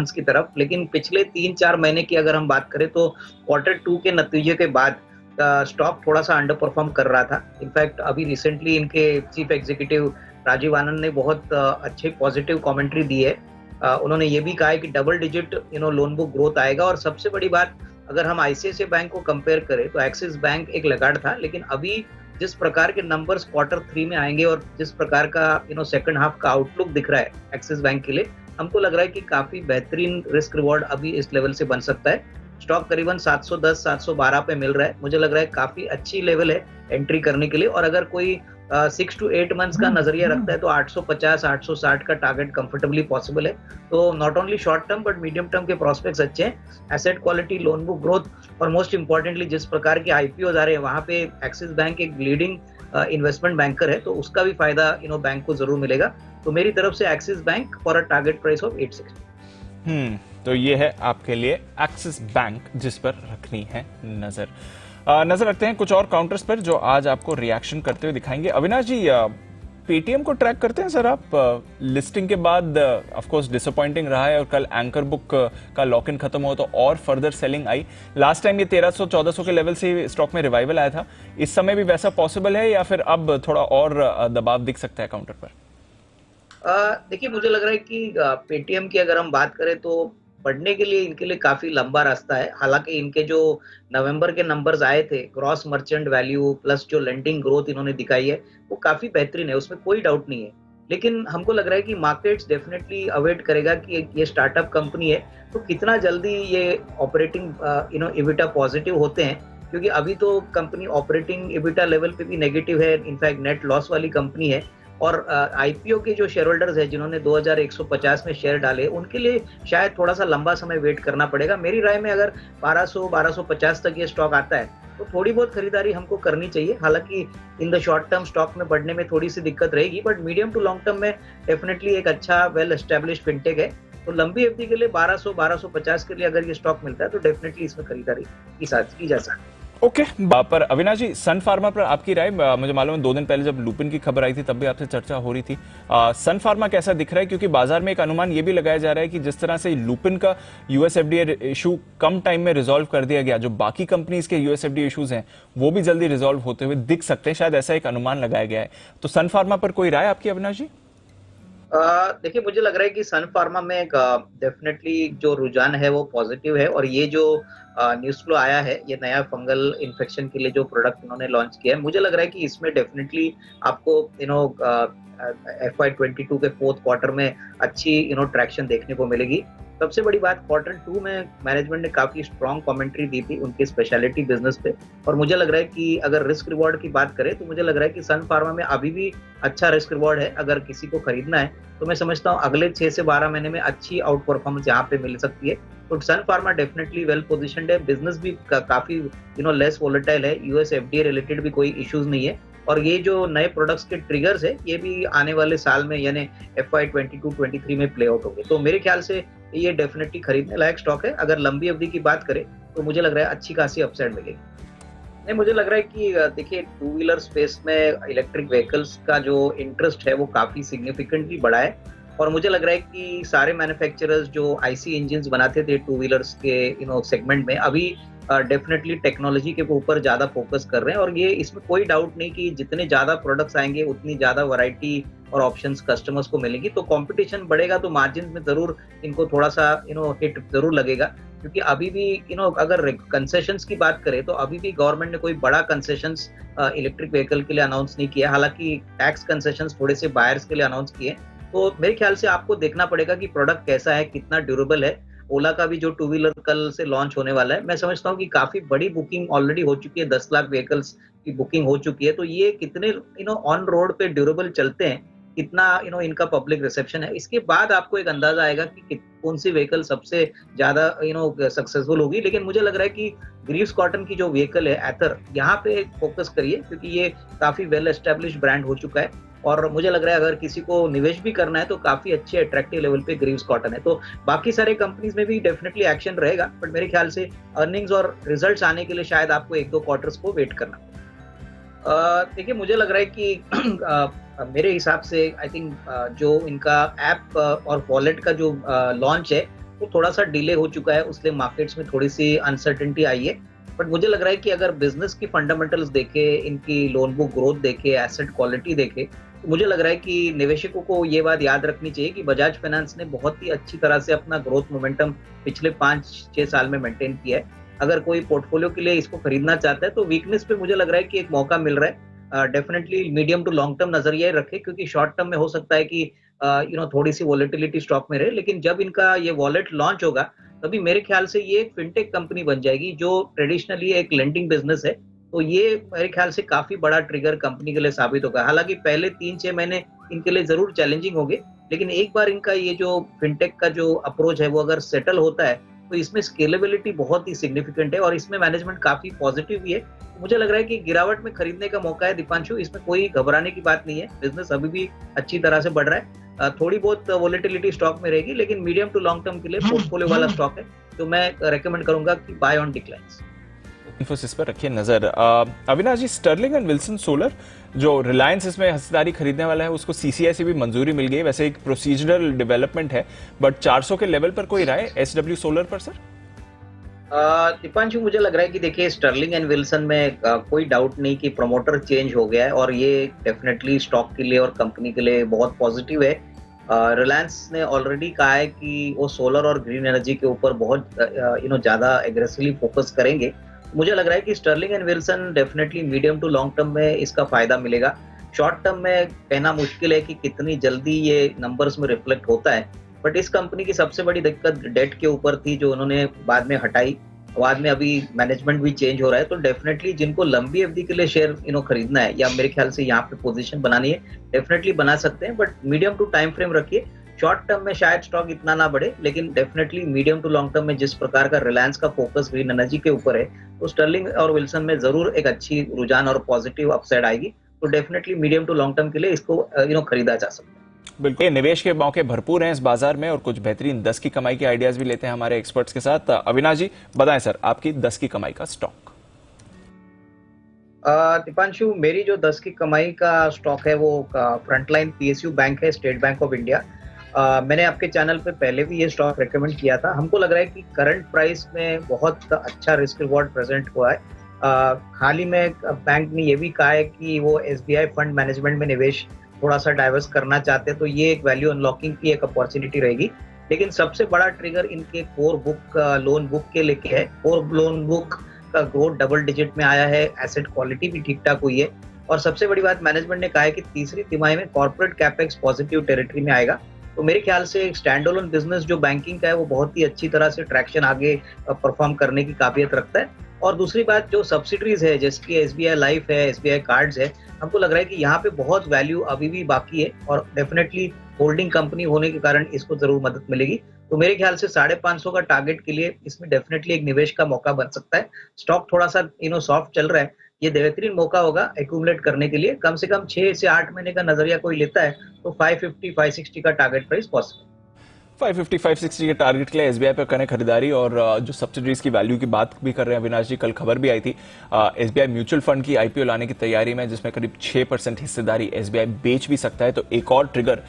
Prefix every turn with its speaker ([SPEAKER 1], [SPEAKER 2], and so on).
[SPEAKER 1] की तरफ, लेकिन पिछले 3-4 महीने की अगर हम बात करें तो क्वार्टर 2 के नतीजे के बाद स्टॉक थोड़ा-सा अंडर परफॉर्म कर रहा था। इनफैक्ट अभी रिसेंटली इनके चीफ एग्जीक्यूटिव राजीव आनंद ने बहुत अच्छी पॉजिटिव कमेंट्री दी है। उन्होंने ये भी कहा है कि double digit loan book growth आएगा, और सबसे बड़ी बात, अगर हम आईसीआईसीआई बैंक को कंपेयर करें तो एक्सिस बैंक एक लैगार्ड था, लेकिन अभी जिस प्रकार के नंबर्स क्वार्टर 3 में आएंगे और जिस प्रकार का सेकंड हाफ का आउटलुक दिख रहा है एक्सिस बैंक के लिए, हमको लग रहा है कि काफी बेहतरीन रिस्क रिवॉर्ड अभी इस लेवल से बन सकता है। स्टॉक करीबन 710-712 पे मिल रहा है, मुझे लग रहा है काफी अच्छी लेवल है एंट्री करने के लिए। और अगर कोई 6 to 8 मंथ्स का नजरिया रखता है तो 850-860 का टारगेट कंफर्टेबली पॉसिबल है। तो not only short term but medium term के प्रोस्पेक्ट्स अच्छे हैं। Asset quality, loan book growth, और मोस्ट इंपॉर्टेंटली जिस प्रकार के आईपीओ आ रहे हैं, वहां पे एक्सिस बैंक एक लीडिंग इन्वेस्टमेंट बैंकर है, तो उसका भी फायदा बैंक को जरूर मिलेगा। तो मेरी तरफ से axis bank for a target price of 860।
[SPEAKER 2] तो ये है आपके लिए एक्सिस बैंक जिस पर रखनी है नजर। नजर रखते हैं कुछ और काउंटर्स पर जो आज आपको रिएक्शन करते हुए दिखाएंगे। अविनाश जी, पेटीएम को ट्रैक करते हैं सर आप? लिस्टिंग के बाद ऑफ कोर्स डिसअपॉइंटिंग रहा है, और कल एंकर बुक का लॉक इन खत्म हुआ तो और फर्दर सेलिंग आई। लास्ट टाइम ये 1300-1400 के लेवल से स्टॉक में रिवाइवल आया था। इस समय भी वैसा पॉसिबल है या फिर अब थोड़ा और दबाव दिख सकता है काउंटर पर?
[SPEAKER 1] देखिए, मुझे लग रहा है कि पेटीएम की अगर हम बात करें तो बढ़ने के लिए इनके लिए काफी लंबा रास्ता है। हालांकि इनके जो नवंबर के नंबर्स आए थे, ग्रॉस मर्चेंट वैल्यू प्लस जो लेंडिंग ग्रोथ इन्होंने दिखाई है, वो काफी बेहतरीन है, उसमें कोई डाउट नहीं है। लेकिन हमको लग रहा है कि मार्केट्स डेफिनेटली अवेट करेगा कि ये स्टार्टअप कंपनी है, तो कितना जल्दी ये ऑपरेटिंग इबिटा पॉजिटिव होते हैं, क्योंकि अभी तो कंपनी ऑपरेटिंग इबिटा लेवल पे भी नेगेटिव है, इनफैक्ट नेट लॉस वाली कंपनी है। और आईपीओ के जो शेयर होल्डर्स है जिन्होंने 2150 में शेयर डाले, उनके लिए शायद थोड़ा सा लंबा समय वेट करना पड़ेगा। मेरी राय में अगर 1200-1250 तक ये स्टॉक आता है तो थोड़ी बहुत खरीदारी हमको करनी चाहिए। हालांकि in the short term stock में बढ़ने में थोड़ी सी दिक्कत रहेगी, but medium to long term में डेफिनेटली एक अच्छा वेल एस्टेब्लिश्ड फिनटेक है। तो लंबी अवधि के लिए 1200-1250 के लिए अगर ये स्टॉक मिलता है तो डेफिनेटली इसमें खरीदारी की जा सकती है।
[SPEAKER 2] ओके, पर अविनाश जी, सन फार्मा पर आपकी राय? मुझे मालूम है 2 दिन पहले जब लुपिन की खबर आई थी तब भी आपसे चर्चा हो रही थी। सन फार्मा कैसा दिख रहा है? क्योंकि बाजार में एक अनुमान ये भी लगाया जा रहा है कि जिस तरह से लुपिन का यूएसएफडीए इशू कम टाइम में रिजॉल्व कर दिया गया, जो बाकी कंपनीज के यूएसएफडीए इशूज हैं वो भी जल्दी रिजॉल्व होते हुए दिख सकते हैं, शायद ऐसा एक अनुमान लगाया गया है। तो सन फार्मा पर कोई राय आपकी अविनाश जी?
[SPEAKER 1] देखिए, मुझे लग रहा है कि सन फार्मा में डेफिनेटली जो रुझान है वो पॉजिटिव है, और ये जो न्यूज़ फ्लो आया है, ये नया फंगल इन्फेक्शन के लिए जो प्रोडक्ट उन्होंने लॉन्च किया है, मुझे लग रहा है कि इसमें डेफिनेटली आपको FY22 के फोर्थ क्वार्टर में अच्छी ट्रैक्शन देखने को मिलेगी। सबसे बड़ी बात, क्वार्टर 2 में मैनेजमेंट ने काफी स्ट्रॉन्ग कमेंट्री दी थी उनके स्पेशलिटी बिजनेस पे, और मुझे लग रहा है कि अगर रिस्क रिवॉर्ड की बात करें तो मुझे लग रहा है कि सन फार्मा में अभी भी अच्छा रिस्क रिवॉर्ड है। अगर किसी को खरीदना है तो मैं समझता हूँ अगले 6 से 12 महीने में अच्छी आउट परफॉर्मेंस यहाँ पे मिल सकती है। तो सन फार्मा डेफिनेटली वेल पोजिशनड है, बिजनेस भी काफी लेस वोलेटाइल है, यूएस एफडीए रिलेटेड भी कोई इश्यूज नहीं है, और ये जो नए प्रोडक्ट्स के ट्रिगर्स है ये भी आने वाले साल में यानी FY22-23 में प्ले आउट होंगे। तो मेरे ख्याल से ये डेफिनेटली खरीदने लायक स्टॉक है। अगर लंबी अवधि की बात करें तो मुझे लग रहा है अच्छी खासी अपसाइड मिलेगी। नहीं, मुझे लग रहा है कि देखिए, टू व्हीलर स्पेस में इलेक्ट्रिक व्हीकल्स का जो इंटरेस्ट है वो काफी सिग्निफिकेंटली बढ़ा है, और मुझे लग रहा है कि सारे मैन्युफैक्चरर्स जो आईसी इंजन्स बनाते थे टू व्हीलर्स के सेगमेंट में, अभी डेफिनेटली टेक्नोलॉजी के ऊपर ज्यादा फोकस कर रहे हैं। और ये इसमें कोई डाउट नहीं कि जितने ज्यादा प्रोडक्ट्स आएंगे उतनी ज्यादा वैरायटी और ऑप्शंस कस्टमर्स को मिलेगी, तो कंपटीशन बढ़ेगा तो मार्जिन में जरूर इनको थोड़ा सा हिट जरूर लगेगा। क्योंकि अभी भी अगर कंसेशंस की बात करें तो अभी भी गवर्नमेंट ने कोई बड़ा कंसेशंस इलेक्ट्रिक व्हीकल के लिए अनाउंस नहीं किया। हालांकि टैक्स कंसेशंस थोड़े से बायर्स के लिए अनाउंस किए, तो मेरे ख्याल से आपको देखना पड़ेगा कि प्रोडक्ट कैसा है, कितना ड्यूरेबल है। ओला का भी जो टू व्हीलर कल से लॉन्च होने वाला है, मैं समझता हूँ कि काफी बड़ी बुकिंग ऑलरेडी हो चुकी है, 10 लाख व्हीकल्स की बुकिंग हो चुकी है। तो ये कितने ऑन रोड पे ड्यूरेबल चलते हैं, कितना इनका पब्लिक रिसेप्शन है, इसके बाद आपको एक अंदाजा आएगा कि कौन सी व्हीकल सबसे ज्यादा सक्सेसफुल होगी। लेकिन मुझे लग रहा है कि ग्रीव्स कॉटन की जो व्हीकल है एथर, यहाँ पे फोकस करिए, क्योंकि ये काफी वेल एस्टेब्लिश्ड ब्रांड हो चुका है, और मुझे लग रहा है अगर किसी को निवेश भी करना है तो काफी अच्छे अट्रैक्टिव लेवल पे ग्रीव्स कॉटन है। तो बाकी सारे कंपनीज में भी डेफिनेटली एक्शन रहेगा, बट मेरे ख्याल से अर्निंग्स और रिजल्ट्स आने के लिए शायद आपको 1-2 क्वार्टर्स को वेट करना। देखिए, मुझे लग रहा है कि मेरे हिसाब से आई थिंक जो इनका ऐप और वॉलेट का जो लॉन्च है वो थोड़ा सा डिले हो चुका है, उसलिए मार्केट्स में थोड़ी सी अनसर्टेनिटी आई है। बट मुझे लग रहा है कि अगर बिजनेस की फंडामेंटल्स देखे, इनकी लोन बुक ग्रोथ देखे, एसेट क्वालिटी देखे, तो मुझे लग रहा है कि निवेशकों को ये बात याद रखनी चाहिए कि बजाज फाइनेंस ने बहुत ही अच्छी तरह से अपना ग्रोथ मोमेंटम पिछले 5-6 साल में मेंटेन किया है। अगर कोई पोर्टफोलियो के लिए इसको खरीदना चाहता है तो वीकनेस पे मुझे लग रहा है कि एक मौका मिल रहा है। Definitely medium to long term नजरिया रखे, क्योंकि शॉर्ट टर्म में हो सकता है कि थोड़ी सी वॉलेटिलिटी स्टॉक में रहे, लेकिन जब इनका ये वॉलेट लॉन्च होगा तभी मेरे ख्याल से ये एक फिनटेक कंपनी बन जाएगी जो ट्रेडिशनली एक लेंडिंग बिजनेस है। तो ये मेरे ख्याल से काफी बड़ा ट्रिगर कंपनी के लिए साबित होगा। हालांकि पहले 3-6 महीने इनके लिए जरूर चैलेंजिंग होंगे, लेकिन एक बार इनका ये जो फिनटेक का जो अप्रोच है वो अगर सेटल होता है तो इसमें स्केलेबिलिटी बहुत ही सिग्निफिकेंट है और इसमें मैनेजमेंट काफी पॉजिटिव भी है। मुझे लग रहा है कि गिरावट में खरीदने का मौका है दीपांशु, इसमें कोई घबराने की बात नहीं है। बिजनेस अभी भी अच्छी तरह से बढ़ रहा है। थोड़ी बहुत वोलेटिलिटी स्टॉक में रहेगी, लेकिन मीडियम टू लॉन्ग टर्म के लिए पोर्टफोलियो वाला स्टॉक है, तो मैं रेकमेंड करूंगा कि बाय ऑन डिक्लाइंस।
[SPEAKER 2] इन्फोसिस पर रखिए नजर। अविनाश जी, स्टर्लिंग एंड विल्सन सोलर जो रिलायंस इसमें हिस्सेदारी खरीदने वाला है उसको सीसीआई से भी मंजूरी मिल गई। वैसे एक प्रोसीजरल डेवलपमेंट है, बट 400 के लेवल पर कोई राय एसडब्ल्यू सोलर पर सर?
[SPEAKER 1] दीपांशु, मुझे लग रहा है कि देखिए स्टर्लिंग एंड विल्सन में कोई डाउट नहीं कि प्रमोटर चेंज हो गया है और ये डेफिनेटली स्टॉक के लिए और कंपनी के लिए बहुत पॉजिटिव है। रिलायंस ने ऑलरेडी कहा है कि वो सोलर और ग्रीन एनर्जी के ऊपर बहुत ज्यादा एग्रेसिवली फोकस करेंगे। मुझे लग रहा है कि Sterling and Wilson definitely medium to long term में इसका फायदा मिलेगा। शॉर्ट टर्म में कहना मुश्किल है कि कितनी जल्दी ये नंबर्स में रिफ्लेक्ट होता है, बट इस कंपनी की सबसे बड़ी दिक्कत डेट के ऊपर थी जो उन्होंने बाद में हटाई। बाद में अभी मैनेजमेंट भी चेंज हो रहा है, तो डेफिनेटली जिनको लंबी अवधि के लिए शेयर खरीदना है या मेरे ख्याल से यहाँ पे पोजीशन बनानी है, डेफिनेटली बना सकते हैं, but medium to time frame रखिए। शॉर्ट टर्म में शायद स्टॉक इतना ना बढ़े, लेकिन definitely medium to long term में जिस प्रकार का रिलायंस का फोकस ग्रीन एनर्जी के ऊपर है, तो स्टर्लिंग और विल्सन में जरूर एक अच्छी रुझान और पॉजिटिव अपसाइड आएगी। तो definitely medium to long term के लिए इसको खरीदा जा सकता है।
[SPEAKER 2] बिल्कुल, ये निवेश के मौके भरपूर हैं इस बाजार में और कुछ बेहतरीन 10 की कमाई के आइडियाज भी लेते हैं हमारे एक्सपर्ट्स के साथ। अविनाश जी, बताएं सर आपकी 10 की कमाई का स्टॉक।
[SPEAKER 1] दीपांशु, मेरी जो 10 की कमाई का स्टॉक है वो फ्रंटलाइन पीएसयू बैंक है, स्टेट बैंक ऑफ इंडिया। मैंने आपके चैनल पे पहले भी ये स्टॉक रेकमेंड किया था। हमको लग रहा है कि करंट प्राइस में बहुत अच्छा रिस्क रिवॉर्ड प्रेजेंट हुआ है। हाल ही में बैंक ने ये भी कहा है कि वो एसबीआई फंड मैनेजमेंट में निवेश थोड़ा सा डाइवर्स करना चाहते हैं, तो ये एक वैल्यू अनलॉकिंग की एक अपॉर्चुनिटी रहेगी। लेकिन सबसे बड़ा ट्रिगर इनके कोर बुक लोन बुक के लेके है। कोर लोन बुक का ग्रोथ डबल डिजिट में आया है, एसेट क्वालिटी भी ठीक ठाक हुई है, और सबसे बड़ी बात मैनेजमेंट ने कहा है कि तीसरी तिमाही में कॉर्पोरेट कैपेक्स पॉजिटिव टेरिटरी में आएगा। तो मेरे ख्याल से एक स्टैंड अलोन बिजनेस जो बैंकिंग का है वो बहुत ही अच्छी तरह से ट्रैक्शन आगे परफॉर्म करने की काबिलियत रखता है। और दूसरी बात, जो सब्सिडरीज है जैसे कि एसबीआई लाइफ है, एसबीआई कार्ड्स है, हमको लग रहा है कि यहाँ पे बहुत वैल्यू अभी भी बाकी है और डेफिनेटली होल्डिंग कंपनी होने के कारण इसको जरूर मदद मिलेगी। तो मेरे ख्याल से 550 का टारगेट के लिए इसमें डेफिनेटली एक निवेश का मौका बन सकता है। स्टॉक थोड़ा सा सॉफ्ट चल रहा है, ये बेहतरीन मौका होगा एक्यूमुलेट करने के लिए। कम से कम 6 से 8 महीने का नजरिया कोई लेता है तो 550-560 का टारगेट प्राइस पॉसिबल।
[SPEAKER 2] 550-560 के टारगेट के लिए एसबीआई पर करें खरीदारी। और जो सब्सिडीज की वैल्यू की बात भी कर रहे हैं अविनाश जी, कल खबर भी आई थी एसबीआई म्यूचुअल फंड की आईपीओ लाने की तैयारी में, जिसमें करीब 6% हिस्सेदारी एसबीआई बेच भी सकता है। तो एक और ट्रिगर